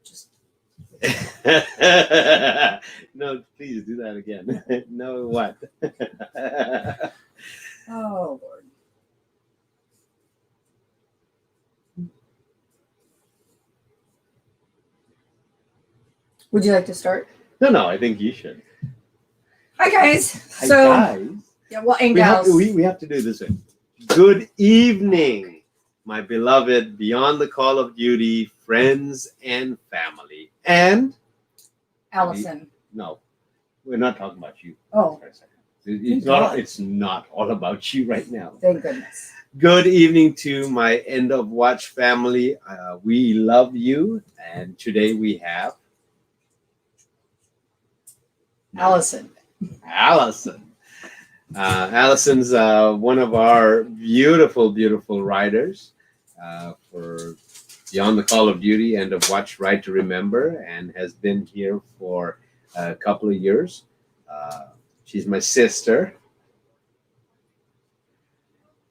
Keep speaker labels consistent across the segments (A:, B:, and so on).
A: Just
B: No, please do that again. No, what?
A: oh Lord. Would you like to start?
B: No, I think you should.
A: Hi guys.
B: Hi,
A: So
B: guys.
A: yeah, well, and
B: We have,
A: gals.
B: we have to do this way. Good evening, my beloved Beyond the Call of Duty friends and family. And
A: Allison.
B: no, we're not talking about you.
A: Oh,
B: For a second.
A: Thank God.
B: It's not all about you right now.
A: thank goodness.
B: Good evening to my End of Watch family. We love you, and today we have
A: Allison.
B: Allison. Allison's one of our beautiful, beautiful writers for Beyond the Call of Duty, End of Watch, Right to Remember, and has been here for a couple of years. She's my sister.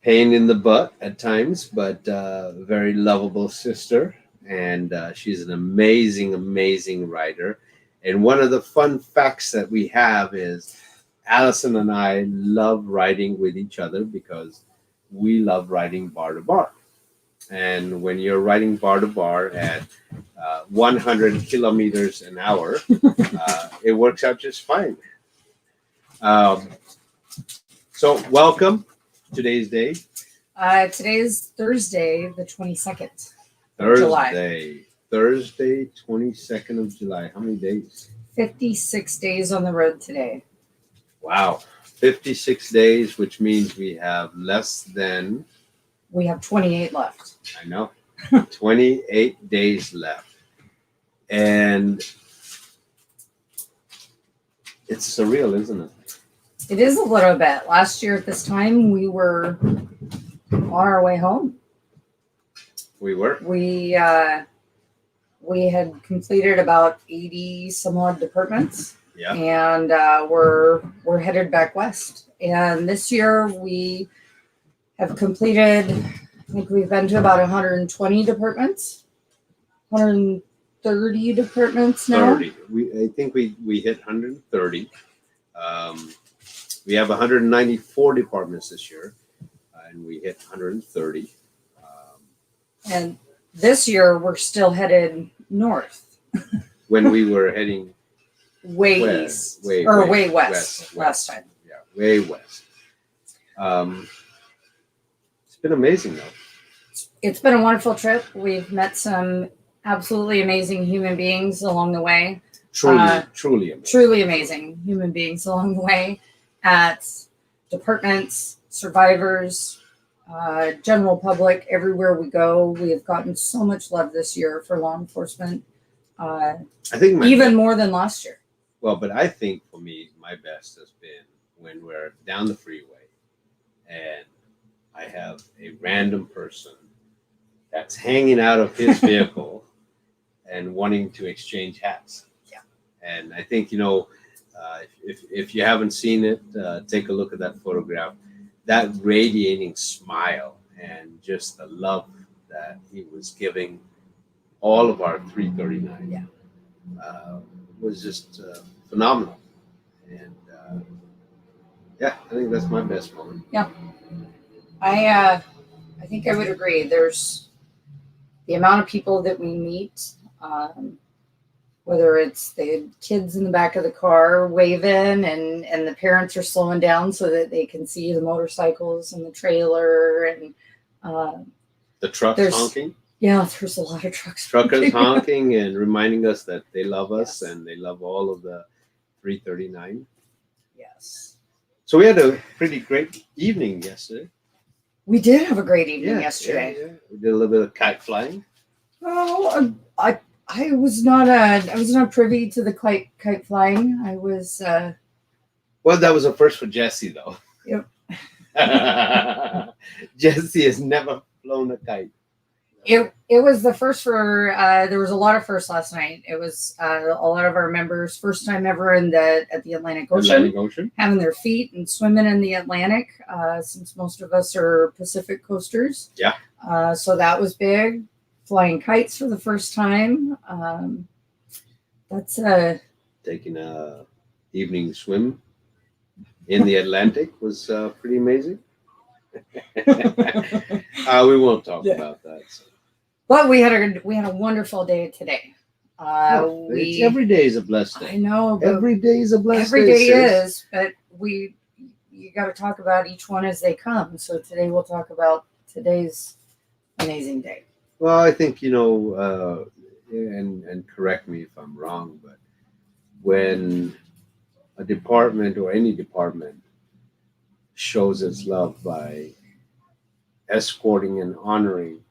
B: Pain in the butt at times, but very lovable sister. And she's an amazing, amazing writer. And one of the fun facts that we have is Allison and I love writing with each other because we love writing bar to bar. And when you're writing bar to bar at 100 kilometers an hour, it works out just fine. So welcome. Today's day.
A: Today's Thursday, the 22nd. July.
B: Thursday, 22nd of July. How many days?
A: 56 days on the road today.
B: Wow. 56 days, which means we have less than,
A: We have 28 left.
B: I know, 28 days left. And it's surreal, isn't it?
A: It is a little bit. Last year at this time, we were on our way home.
B: We were.
A: We had completed about 80 some odd departments.
B: Yeah.
A: And we're headed back west. And this year we have completed, I think we've been to about 120 departments, 130 departments now.
B: 30. I think we hit 130. We have 194 departments this year, and we hit 130.
A: And this year we're still headed north.
B: When we were heading
A: way
B: west,
A: east way west last time.
B: Yeah, way west. It's been amazing though.
A: It's been a wonderful trip. We've met some absolutely amazing human beings along the way.
B: Truly amazing.
A: Truly amazing human beings along the way at departments, survivors, general public, everywhere we go. We have gotten so much love this year for law enforcement.
B: I think
A: Even more than last year.
B: Well, but I think for me, my best has been when we're down the freeway and I have a random person that's hanging out of his vehicle and wanting to exchange hats.
A: Yeah.
B: And I think, if you haven't seen it, take a look at that photograph. That radiating smile and just the love that he was giving all of our 339.
A: Yeah.
B: Was just phenomenal. And I think that's my best moment.
A: Yeah. I think I would agree. There's the amount of people that we meet, whether it's the kids in the back of the car waving and the parents are slowing down so that they can see the motorcycles and the trailer and
B: the trucks honking.
A: Yeah, there's a lot of trucks.
B: Truckers honking and reminding us that they love us,
A: Yes.
B: and they love all of the 339.
A: Yes.
B: So we had a pretty great evening yesterday.
A: We did have a great evening yesterday.
B: Yeah. We did a little bit of kite flying.
A: Oh, I was not privy to the kite flying. I was
B: Well, that was a first for Jesse, though.
A: Yep.
B: Jesse has never flown a kite.
A: It was the first for there was a lot of firsts last night. It was a lot of our members first time ever at the Atlantic Ocean, having their feet and swimming in the Atlantic, since most of us are Pacific coasters.
B: Yeah.
A: So that was big. flying kites for the first time. That's a
B: Taking a evening swim in the Atlantic was pretty amazing. We won't talk
A: Yeah.
B: about that. So.
A: But we had a wonderful day today.
B: Every day is a blessed
A: I
B: day.
A: know, but
B: Every day is a blessed
A: every
B: day.
A: day
B: sis.
A: is, but you got to talk about each one as they come. So today we'll talk about today's amazing day.
B: Well, I think and correct me if I'm wrong, but when a department or any department shows its love by escorting and honoring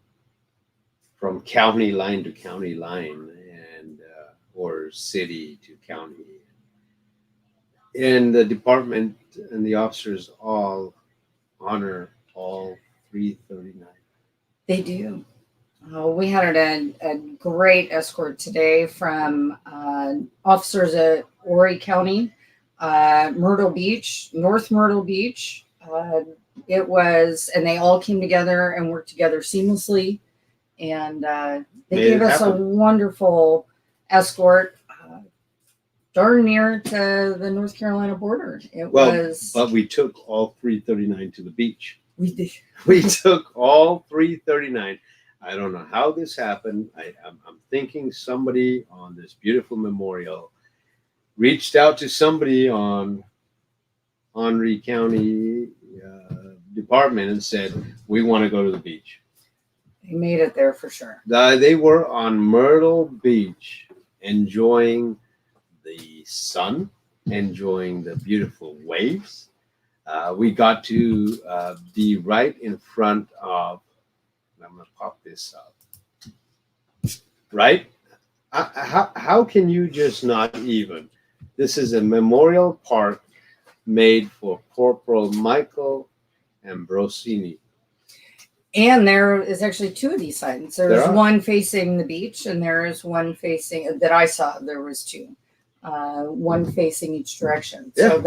B: from county line to county line and or city to county, and the department and the officers all honor all 339.
A: They do. We had a great escort today from officers at Horry County, Myrtle Beach, North Myrtle Beach. And they all came together and worked together seamlessly. And they
B: Made
A: gave
B: it
A: us a
B: happen.
A: wonderful escort darn near to the North Carolina border.
B: But we took all 339 to the beach.
A: We did.
B: We took all 339. I don't know how this happened. I'm thinking somebody on this beautiful memorial reached out to somebody on Henry County Department and said, "We want to go to the beach."
A: They made it there for sure.
B: They were on Myrtle Beach enjoying the sun, enjoying the beautiful waves. We got to be right in front of, I'm going to pop this up, right? How can you just not even? This is a memorial park made for Corporal Michael Ambrosini.
A: And there is actually two of these signs.
B: There
A: There's
B: are.
A: one facing the beach, and there is one facing that I saw. There was two, one facing each direction.
B: Yeah.
A: So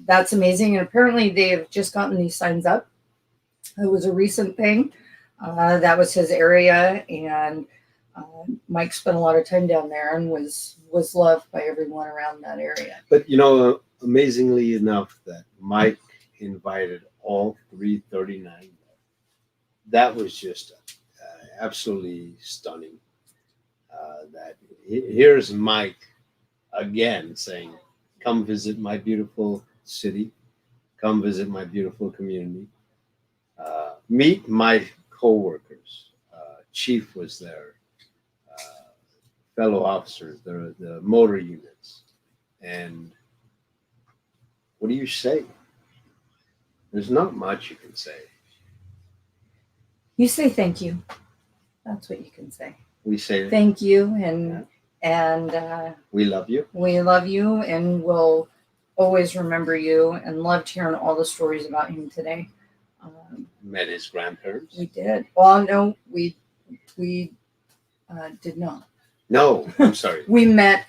A: that's amazing. And apparently they have just gotten these signs up. It was a recent thing. That was his area, and Mike spent a lot of time down there and was loved by everyone around that area.
B: But amazingly enough, that Mike invited all 339. That was just absolutely stunning. Here's Mike again saying, "Come visit my beautiful city. Come visit my beautiful community. Meet my co-workers." Chief was there. Fellow officers, the motor units. And what do you say? There's not much you can say.
A: You say thank you. That's what you can say.
B: We say
A: Thank you, and
B: we love you.
A: we love you, and we'll always remember you. And loved hearing all the stories about him today.
B: Met his grandparents.
A: We did. Well, no, we did not.
B: No, I'm sorry.
A: We met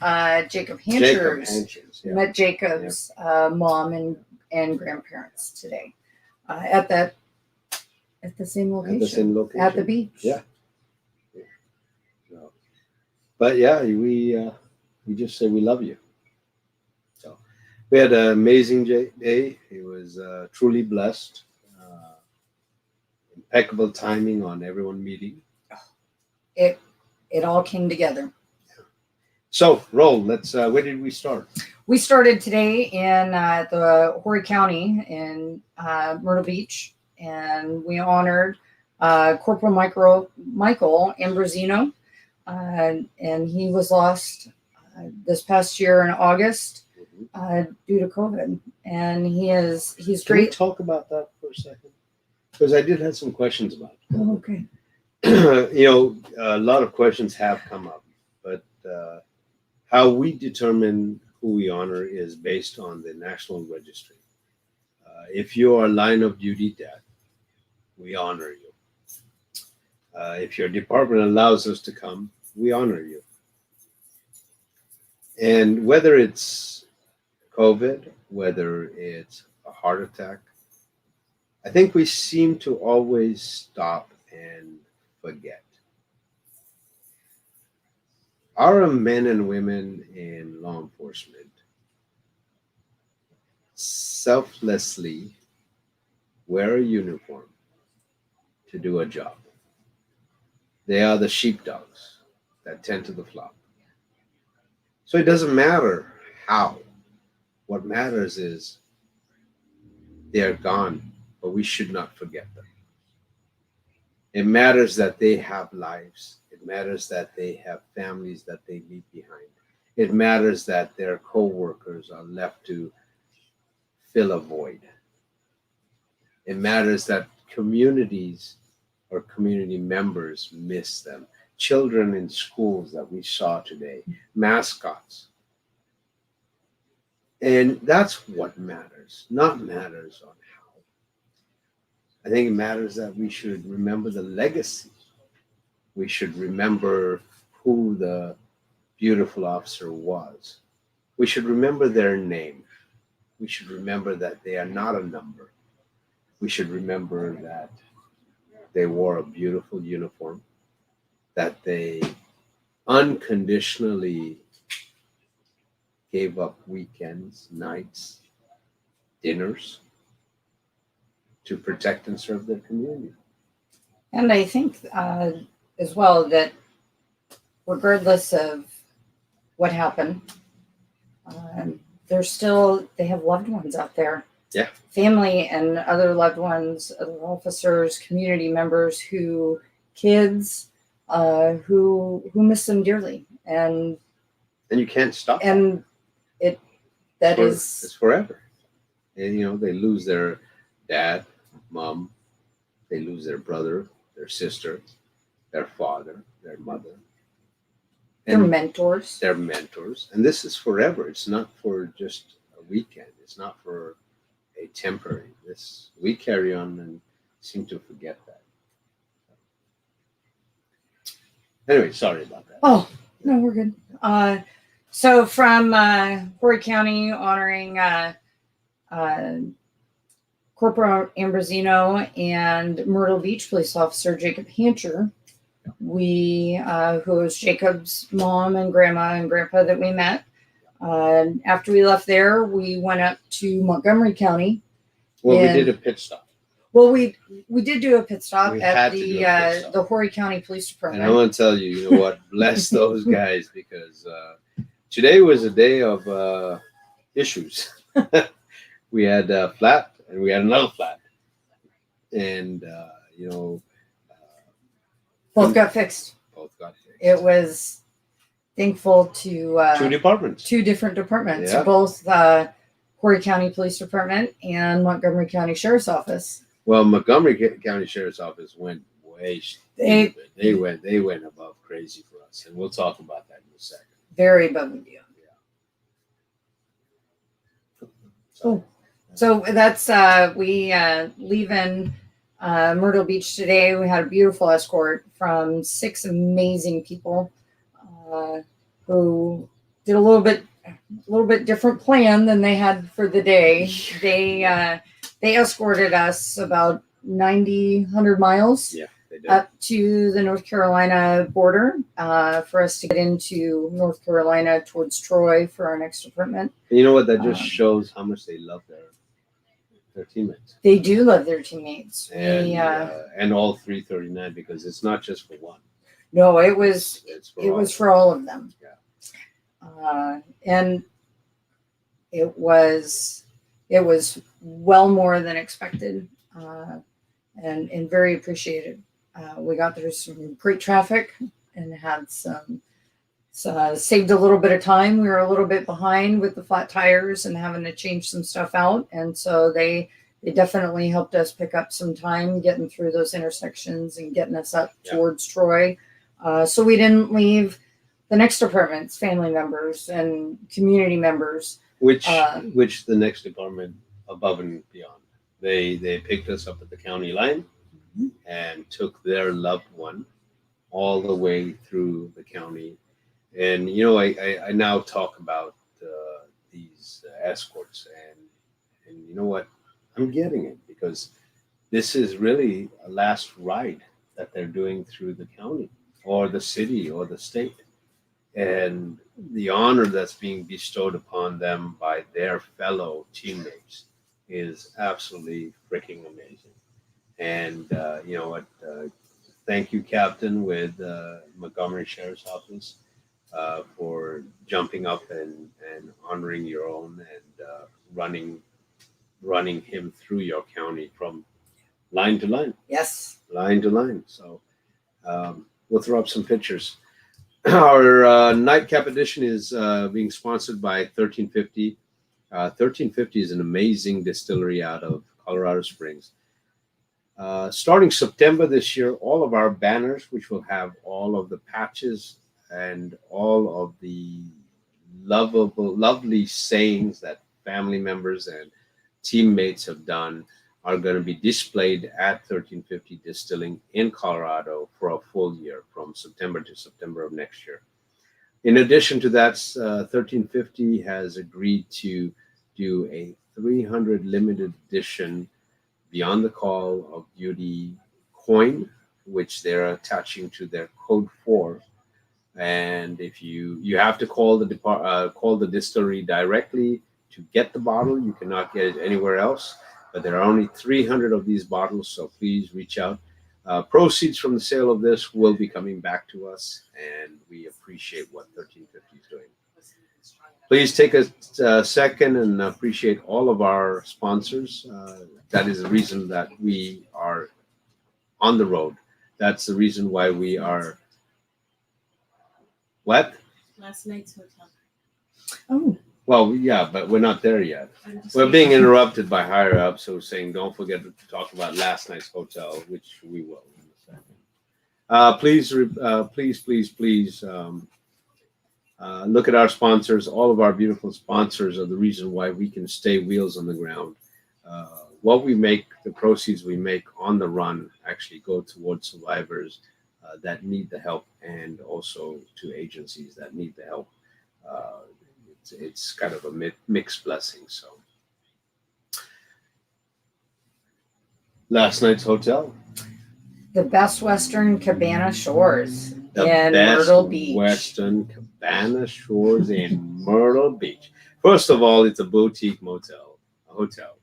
A: Jacob
B: Jacob
A: Hanchers.
B: Hanchers.
A: We
B: Yeah.
A: met Jacob's mom and grandparents today at the same location.
B: At the same location.
A: At the beach.
B: Yeah. No. But yeah, we just say we love you. So we had an amazing day. It was truly blessed. Impeccable timing on everyone meeting.
A: It all came together.
B: So roll. Let's. Where did we start?
A: We started today in the Horry County in Myrtle Beach, and we honored Corporal Michael Ambrosino, and he was lost this past year in August due to COVID. And he's
B: Can we
A: great.
B: talk about that for a second? Because I did have some questions about it.
A: Oh, okay.
B: A lot of questions have come up, but how we determine who we honor is based on the National Registry. If you are line of duty death, we honor you. If your department allows us to come, we honor you. And whether it's COVID, whether it's a heart attack, I think we seem to always stop and forget. our men and women in law enforcement selflessly wear a uniform to do a job. They are the sheepdogs that tend to the flock. So it doesn't matter how. What matters is they are gone, but we should not forget them. It matters that they have lives. It matters that they have families that they leave behind. It matters that their co-workers are left to fill a void. It matters that communities or community members miss them. Children in schools that we saw today, mascots. And that's what matters, not matters on how. I think it matters that we should remember the legacy. We should remember who the beautiful officer was. We should remember their name. We should remember that they are not a number. We should remember that they wore a beautiful uniform, that they unconditionally gave up weekends, nights, dinners to protect and serve their community.
A: And I think as well that regardless of what happened, they have loved ones out there.
B: Yeah.
A: Family and other loved ones, other officers, community members kids who miss them dearly. And
B: you can't stop.
A: And
B: it's forever. And they lose their dad, mom, they lose their brother, their sister, their father, their mother.
A: Their mentors.
B: Their mentors. And this is forever. It's not for just a weekend. It's not for a temporary. We carry on and seem to forget that. Anyway, sorry about that.
A: Oh, no, we're good. So from Horry County honoring Corporal Ambrosino and Myrtle Beach Police Officer Jacob Hancher, who was Jacob's mom and grandma and grandpa that we met. After we left there, we went up to Montgomery County.
B: Well, we did a pit stop.
A: Well, we did do a pit stop at
B: the
A: Horry County Police Department.
B: And I want to tell you, you know what? Bless those guys, because today was a day of issues. We had a flat and we had another flat. And,
A: both got fixed. It was thankful to two different departments,
B: yeah.
A: Both Horry County Police Department and Montgomery County Sheriff's Office.
B: Well, Montgomery County Sheriff's Office went way stupid. They went above crazy for us, and we'll talk about that in a second.
A: Very above and beyond.
B: Yeah.
A: So that's we leaving Myrtle Beach today. We had a beautiful escort from 6 amazing people who did a little bit different plan than they had for the day. They escorted us about 100 miles up to the North Carolina border for us to get into North Carolina towards Troy for our next department.
B: And you know what? That just shows how much they love their teammates.
A: They do love their teammates.
B: And all 339, because it's not just for one.
A: No, it was for all of them.
B: Yeah.
A: And it was well more than expected, and very appreciated. We got through some great traffic and had saved a little bit of time. We were a little bit behind with the flat tires and having to change some stuff out. And so they definitely helped us pick up some time getting through those intersections and getting us up towards Troy. So we didn't leave the next department's family members and community members.
B: Which the next department above and beyond. They picked us up at the county line and took their loved one all the way through the county. And I now talk about these escorts, and you know what? I'm getting it, because this is really a last ride that they're doing through the county or the city or the state. and the honor that's being bestowed upon them by their fellow teammates is absolutely freaking amazing. And you know what? Thank you, Captain, with Montgomery Sheriff's Office, for jumping up and honoring your own and running him through your county from line to line,
A: Yes.
B: line to line. So we'll throw up some pictures. Our nightcap edition is being sponsored by 1350. 1350 is an amazing distillery out of Colorado Springs. Starting September this year, all of our banners, which will have all of the patches and all of the lovely sayings that family members and teammates have done, are going to be displayed at 1350 Distilling in Colorado for a full year from September to September of next year. In addition to that, 1350 has agreed to do a 300 limited edition Beyond the Call of Duty coin, which they're attaching to their code 4. And if you have to call the distillery directly to get the bottle, you cannot get it anywhere else. But there are only 300 of these bottles, so please reach out. Proceeds from the sale of this will be coming back to us, and we appreciate what 1350 is doing. Please take a second and appreciate all of our sponsors. That is the reason that we are on the road. That's the reason why we are. What?
C: Last night's hotel.
A: Oh.
B: Well, yeah, but we're not there yet. We're being interrupted by higher ups who are saying, don't forget to talk about last night's hotel, which we will in a second. Please, look at our sponsors. All of our beautiful sponsors are the reason why we can stay wheels on the ground. What we make, the proceeds we make on the run actually go towards survivors that need the help, and also to agencies that need the help. It's kind of a mixed blessing. So, last night's hotel,
A: The Best Western Cabana Shores
B: the
A: in
B: Best
A: Myrtle Beach.
B: Western Cabana Shores in Myrtle Beach. First of all, it's a boutique hotel.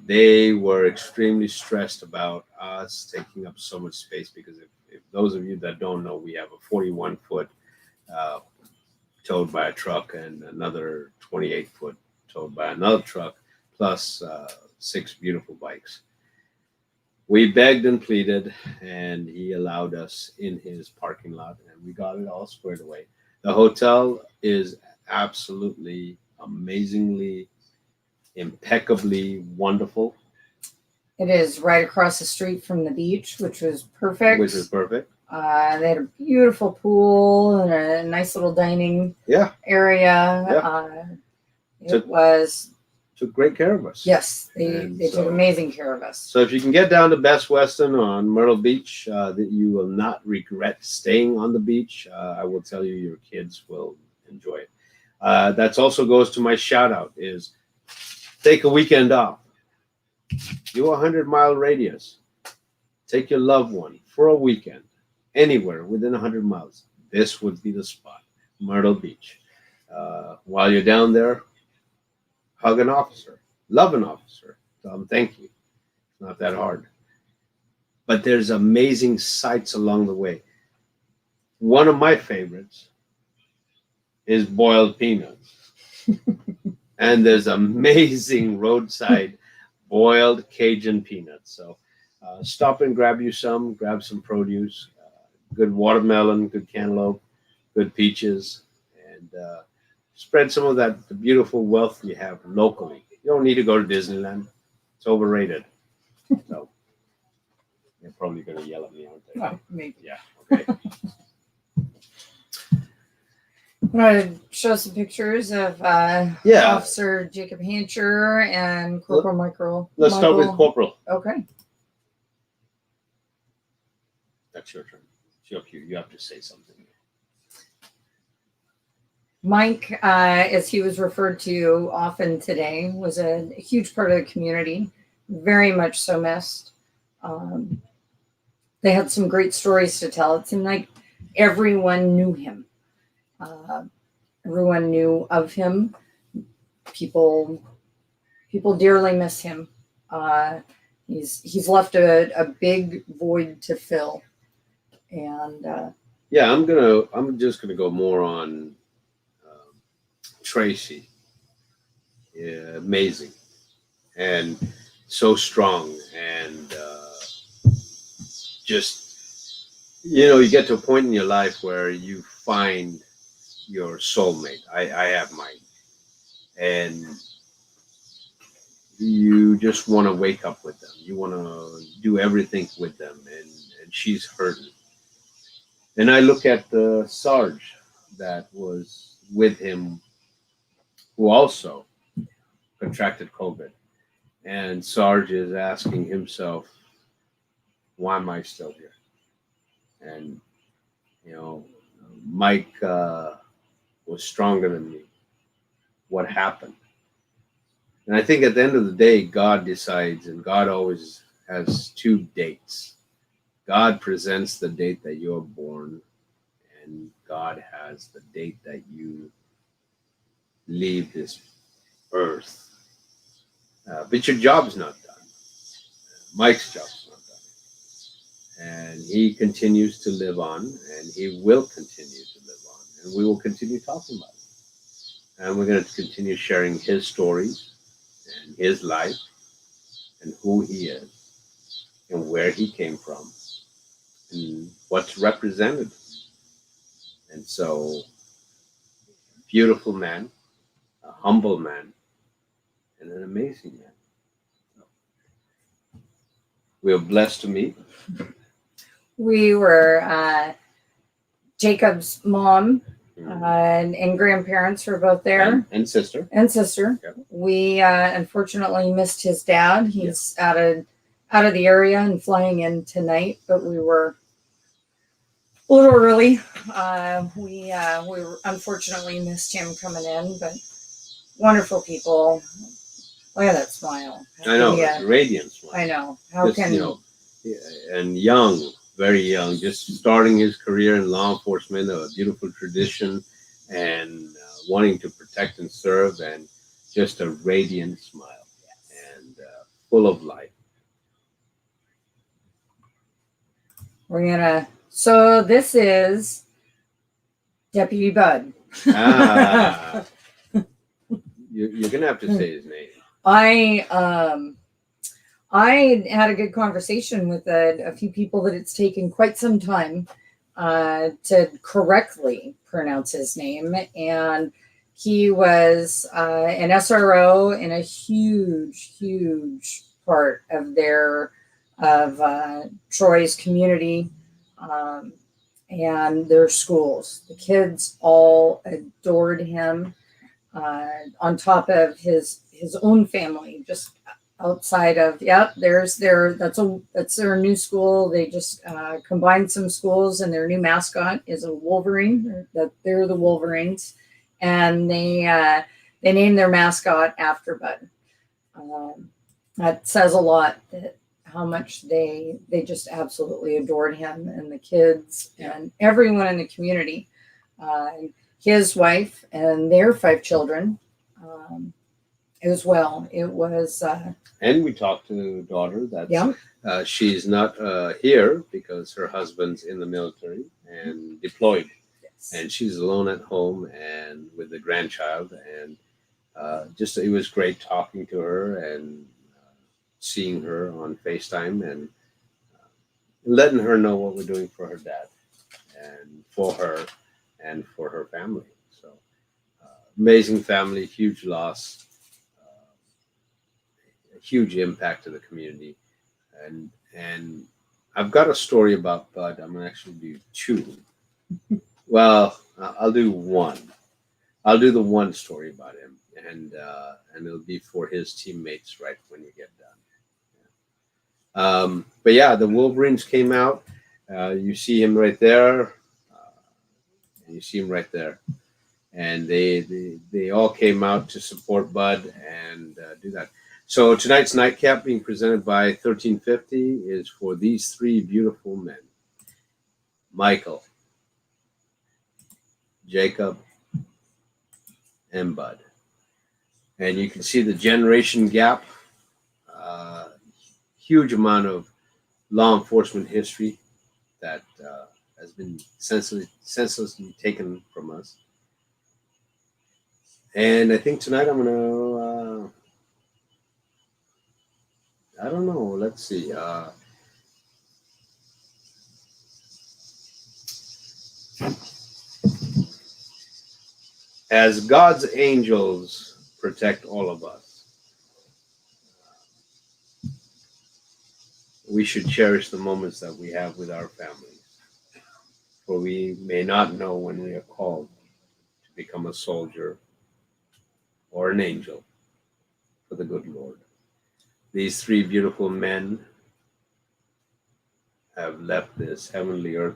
B: They were extremely stressed about us taking up so much space, because if those of you that don't know, we have a 41-foot towed by a truck and another 28-foot towed by another truck, plus 6 beautiful bikes. We begged and pleaded, and he allowed us in his parking lot, and we got it all squared away. The hotel is absolutely, amazingly, impeccably wonderful.
A: It is right across the street from the beach, which was perfect. They had a beautiful pool and a nice little dining area.
B: Took great care of us.
A: Yes, they took amazing care of us.
B: So if you can get down to Best Western on Myrtle Beach, that you will not regret staying on the beach. I will tell you, your kids will enjoy it. That also goes to my shout out is take a weekend off. Do a 100-mile radius. Take your loved one for a weekend. Anywhere within 100 miles, this would be the spot, Myrtle Beach. While you're down there, hug an officer, love an officer, tell them thank you. It's not that hard. But there's amazing sights along the way. One of my favorites is boiled peanuts. And there's amazing roadside boiled Cajun peanuts. So stop and grab some produce. Good watermelon, good cantaloupe, good peaches, and spread some of the beautiful wealth you have locally. You don't need to go to Disneyland. It's overrated. So they're probably going to yell at me, aren't they?
A: Oh, maybe.
B: Yeah, okay.
A: I'm going to show some pictures of Officer Jacob Hancher and Corporal Michael.
B: Let's start with Corporal.
A: Okay.
B: That's your turn. It's your cue. You have to say something.
A: Mike, as he was referred to often today, was a huge part of the community, very much so missed. They had some great stories to tell. It seemed like everyone knew him. Everyone knew of him. People dearly miss him. He's left a big void to fill, and
B: Yeah, I'm just gonna go more on Tracy. Yeah, amazing and so strong, and just you get to a point in your life where you find your soulmate. I have mine, and you just want to wake up with them. You want to do everything with them, and she's hurting. And I look at Sarge that was with him, who also contracted COVID. And Sarge is asking himself, why am I still here? And, you know, Mike was stronger than me. What happened? And I think at the end of the day, God decides, and God always has two dates. God presents the date that you're born, and God has the date that you leave this earth. But your job's not done. Mike's job's not done. And he continues to live on, and he will continue to live on. And we will continue talking about it. And we're going to continue sharing his stories and his life and who he is and where he came from and what's represented. And so, beautiful man, a humble man, and an amazing man. We are blessed to meet.
A: we were Jacob's mom and grandparents were both there,
B: and sister.
A: and sister.
B: Yep.
A: We unfortunately missed his dad. He's out of the area and flying in tonight, but we were a little early. We unfortunately missed him coming in, but wonderful people. Look at that smile.
B: I know,
A: Yeah,
B: it's radiant smile.
A: I know. How
B: Just,
A: can
B: and young, very young, just starting his career in law enforcement, a beautiful tradition, and wanting to protect and serve, and just a radiant smile, and full of life.
A: we're gonna? So this is Deputy Bud.
B: Ah, you're gonna have to say his name.
A: I had a good conversation with a few people that it's taken quite some time to correctly pronounce his name, and he was an SRO in a huge part of Troy's community and their schools. The kids all adored him. On top of his own family, just outside of that's their new school. They just combined some schools, and their new mascot is a Wolverine. They're the Wolverines, and they named their mascot after Bud. That says a lot, that how much they just absolutely adored him, and the kids and everyone in the community. His wife and their 5 children as well. It was
B: and we talked to the daughter. That's she's not here because her husband's in the military and deployed.
A: Yes.
B: And she's alone at home and with the grandchild, and just it was great talking to her and seeing her on FaceTime and letting her know what we're doing for her dad and for her and for her family. So amazing family, huge loss, a huge impact to the community. And I've got a story about Bud. I'm gonna actually do 2. Well, I'll do 1. I'll do the one story about him, and it'll be for his teammates right when you get done. But yeah, the Wolverines came out. You see him right there. You see him right there, and they all came out to support Bud and do that. So tonight's nightcap being presented by 1350 is for these 3 beautiful men: Michael, Jacob, and Bud. And you can see the generation gap. Huge amount of law enforcement history that has been senselessly taken from us. And I think tonight I'm gonna, I don't know, let's see. As God's angels protect all of us, we should cherish the moments that we have with our families, for we may not know when we are called to become a soldier or an angel for the good Lord. These three beautiful men have left this heavenly earth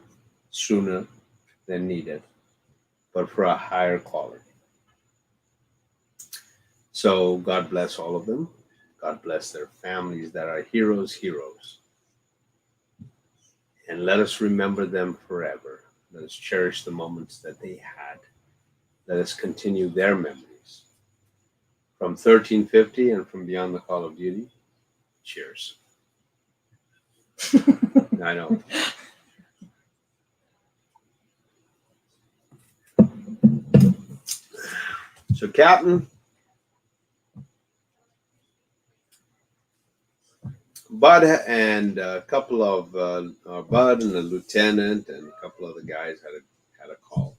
B: sooner than needed, but for a higher calling. So God bless all of them. God bless their families that are heroes. And let us remember them forever. Let us cherish the moments that they had. Let us continue their memories. From 1350 and from Beyond the Call of Duty, cheers. I know. So, Captain, Bud and a couple of Bud and the lieutenant and a couple of the guys had a call,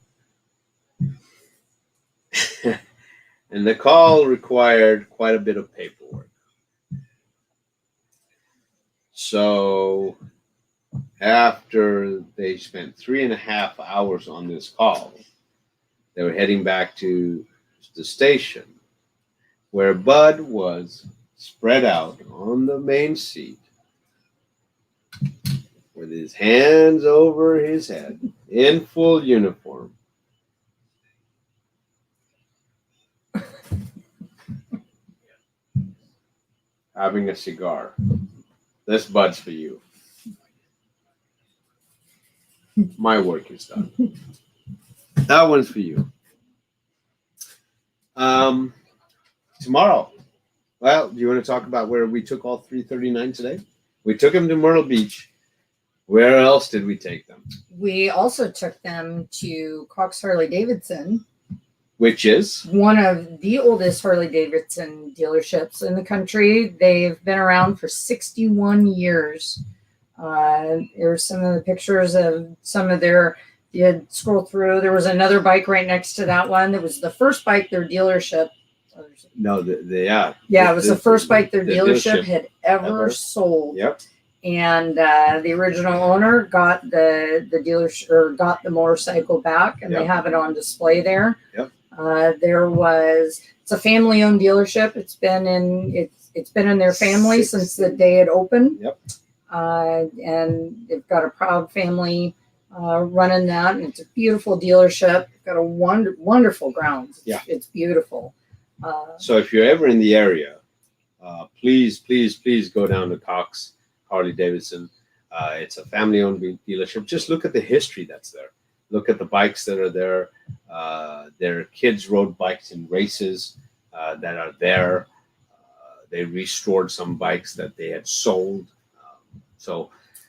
B: and the call required quite a bit of paperwork. So after they spent 3.5 hours on this call, they were heading back to the station, where Bud was spread out on the main seat with his hands over his head in full uniform. Having a cigar. This Bud's for you. My work is done. That one's for you. Tomorrow. Well, do you want to talk about where we took all 339 today? We took them to Myrtle Beach. Where else did we take them?
A: We also took them to Cox Harley Davidson,
B: Which is?
A: one of the oldest Harley Davidson dealerships in the country. They've been around for 61 years. Here's some of the pictures of some of their, you scroll through, there was another bike right next to that one. It was the first bike their dealership.
B: No,
A: it was the first bike their dealership had ever sold.
B: Yep.
A: And the original owner got the dealership, or got the motorcycle back, and they have it on display there.
B: Yep.
A: It's a family-owned dealership. It's been in their family since the day it opened.
B: Yep.
A: And they've got a proud family running that, and it's a beautiful dealership. Got a wonderful grounds.
B: Yeah.
A: It's beautiful.
B: So if you're ever in the area, please go down to Cox Harley Davidson. It's a family-owned dealership. Just look at the history that's there. Look at the bikes that are there. Their kids rode bikes in races that are there. They restored some bikes that they had sold.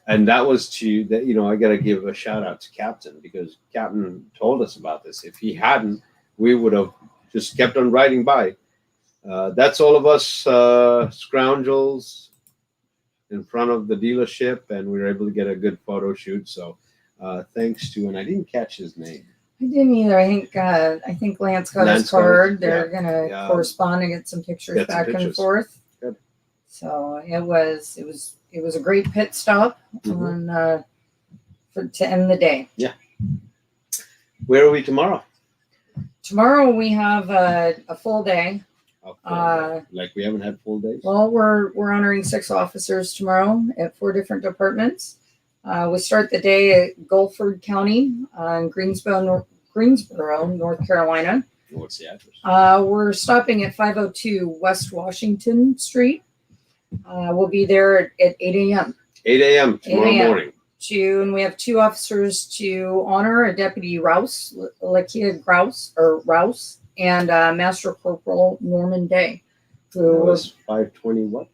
B: And that was I got to give a shout out to Captain, because Captain told us about this. If he hadn't, we would have just kept on riding by. That's all of us scoundrels in front of the dealership, and we were able to get a good photo shoot. So thanks to, and I didn't catch his name.
A: I didn't either. I think Lance got his card. They're gonna correspond and get some pictures back and forth.
B: Good.
A: So it was a great pit stop to end the day.
B: Yeah. Where are we tomorrow?
A: Tomorrow we have a full day.
B: Like we haven't had full days?
A: Well, we're honoring 6 officers tomorrow at 4 different departments. We start the day at Guilford County in Greensboro, North Carolina.
B: What's the address?
A: We're stopping at 502 West Washington Street. We'll be there at 8 a.m.
B: 8 a.m. tomorrow morning.
A: and we have 2 officers to honor: a Deputy Rouse, Lakia Rouse, and Master Corporal Norman Day,
B: That
A: who
B: was 520 what?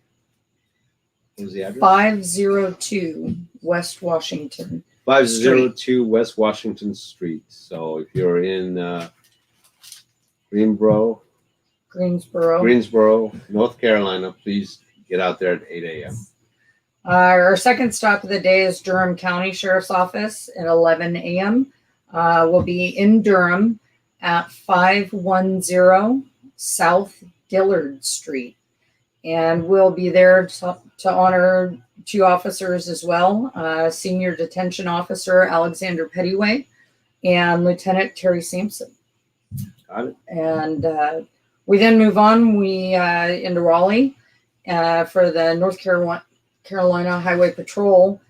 B: What was the address?
A: 502 West Washington.
B: 502 West Washington Street. So if you're in Greensboro, North Carolina, please get out there at 8 a.m.
A: Our second stop of the day is Durham County Sheriff's Office at 11 a.m. We'll be in Durham at 510 South Dillard Street. And we'll be there to honor 2 officers as well, Senior Detention Officer Alexander Pettyway and Lieutenant Terry Sampson.
B: Got it.
A: And we then move on into Raleigh for the North Carolina Highway Patrol.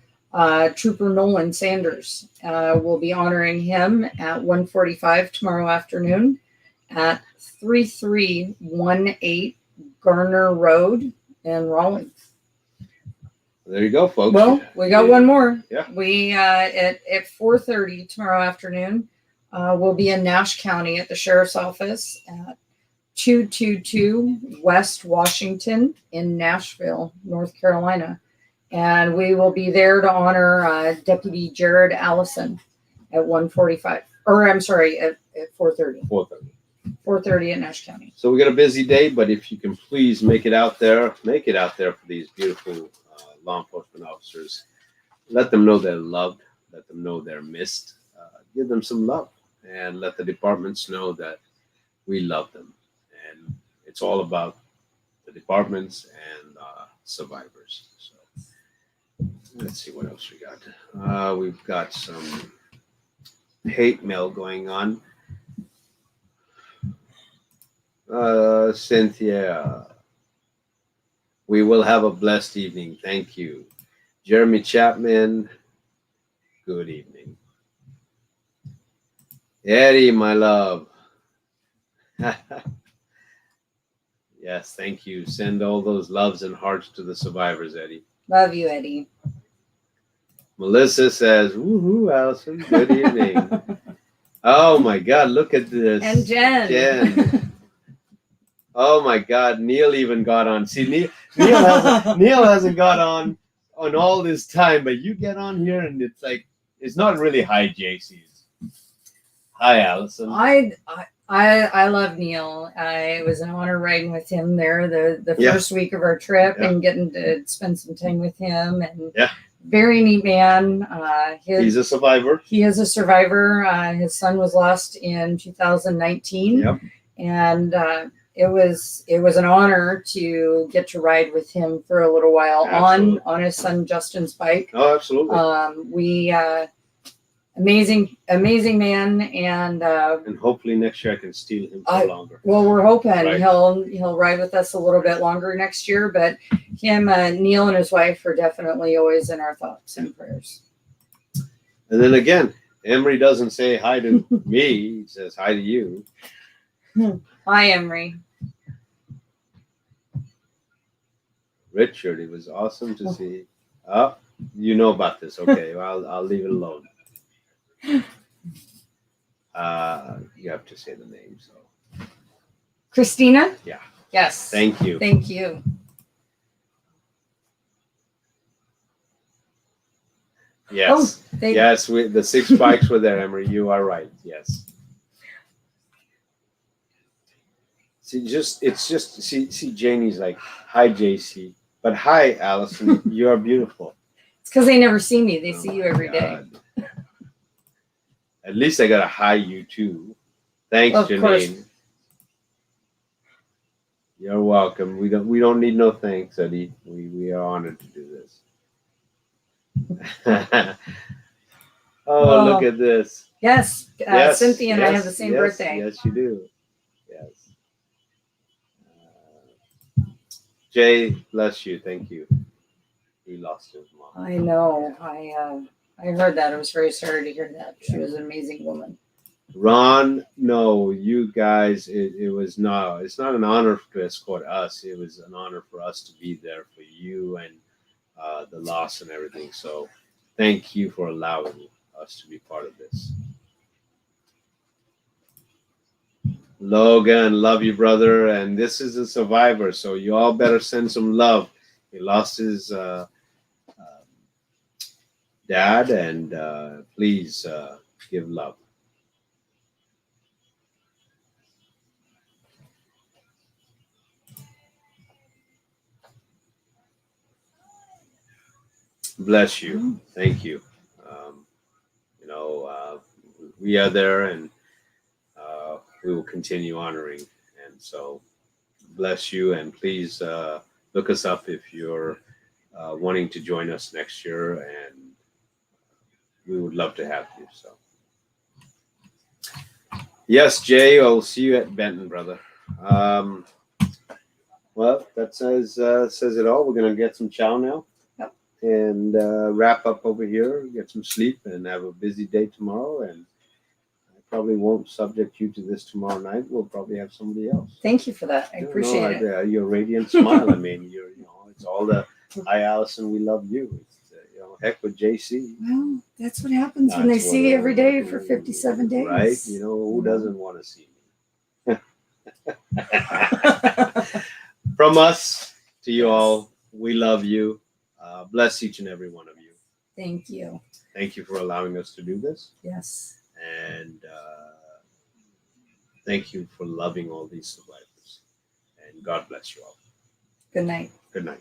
A: Trooper Nolan Sanders. We'll be honoring him at 1:45 tomorrow afternoon at 3318 Garner Road in Raleigh.
B: There you go, folks.
A: Well, we got one more.
B: Yeah.
A: We at 4:30 tomorrow afternoon, we'll be in Nash County at the Sheriff's Office at 222 West Washington in Nashville, North Carolina. And we will be there to honor Deputy Jared Allison at 1:45. Or I'm sorry, at 4:30.
B: 4:30.
A: 4:30 at Nash County.
B: So we got a busy day, but if you can please make it out there for these beautiful law enforcement officers. Let them know they're loved. Let them know they're missed. Give them some love, and let the departments know that we love them. And it's all about the departments and survivors. So let's see what else we got. We've got some hate mail going on. Cynthia, we will have a blessed evening. Thank you. Jeremy Chapman, good evening. Eddie, my love. Yes, thank you. Send all those loves and hearts to the survivors, Eddie.
A: Love you, Eddie.
B: Melissa says, woohoo, Allison, good evening. Oh my God, look at this.
A: And Jen.
B: Oh my God, Neil even got on. See, Neil hasn't got on all this time, but you get on here and it's like, it's not really hi JC's. Hi, Allison.
A: I love Neil. It was an honor riding with him there the first week of our trip and getting to spend some time with him. And very neat man.
B: He's a survivor.
A: He is a survivor. His son was lost in 2019.
B: Yep.
A: And it was an honor to get to ride with him for a little while on his son Justin's bike.
B: Oh, absolutely.
A: Amazing man, and
B: hopefully next year I can steal him for longer.
A: Well, we're hoping he'll ride with us a little bit longer next year. But him, Neil, and his wife are definitely always in our thoughts and prayers.
B: And then again, Emery doesn't say hi to me; he says hi to you.
A: Hi, Emery.
B: Richard, it was awesome to see. Oh, you know about this? Okay, well, I'll leave it alone. You have to say the name. So,
A: Christina?
B: Yeah.
A: Yes.
B: Thank you.
A: Thank you.
B: Yes. Yes. The 6 bikes were there, Emery. You are right. Yes. See, Janie's like, hi, JC. But hi, Allison. You are beautiful.
A: It's because they never see me. They see you every day.
B: At least I got a hi you too. Thanks, Janine. Course. You're welcome. We don't need no thanks, Eddie. We are honored to do this. Look at this.
A: Yes, Cynthia and I have the same birthday.
B: Yes, you do. Yes. Jay, bless you. Thank you. He lost his mom.
A: I know. I heard that. I was very sorry to hear that. She was an amazing woman.
B: Ron, no, you guys, it's not an honor to escort us. It was an honor for us to be there for you and the loss and everything. So Thank you for allowing us to be part of this. Logan, love you, brother. And this is a survivor, so you all better send some love. He lost his dad, and please give love. Bless you. Thank you. You know, we are there, and we will continue honoring. And so, bless you, and please look us up if you're wanting to join us next year, and we would love to have you. So, yes, Jay, I'll see you at Benton, brother. Well, that says it all. We're gonna get some chow now.
A: Yep.
B: And wrap up over here, get some sleep, and have a busy day tomorrow. And I probably won't subject you to this tomorrow night. We'll probably have somebody else.
A: Thank you for that. I appreciate it.
B: Your radiant smile. I mean, it's all the hi, Allison. We love you. It's, heck with JC.
A: Well, that's what happens when they see you every day for 57 days.
B: Right? Who doesn't want to see me? From us to you all, we love you. Bless each and every one of you.
A: Thank you.
B: Thank you for allowing us to do this.
A: Yes.
B: And thank you for loving all these survivors. And God bless you all.
A: Good night.
B: Good night.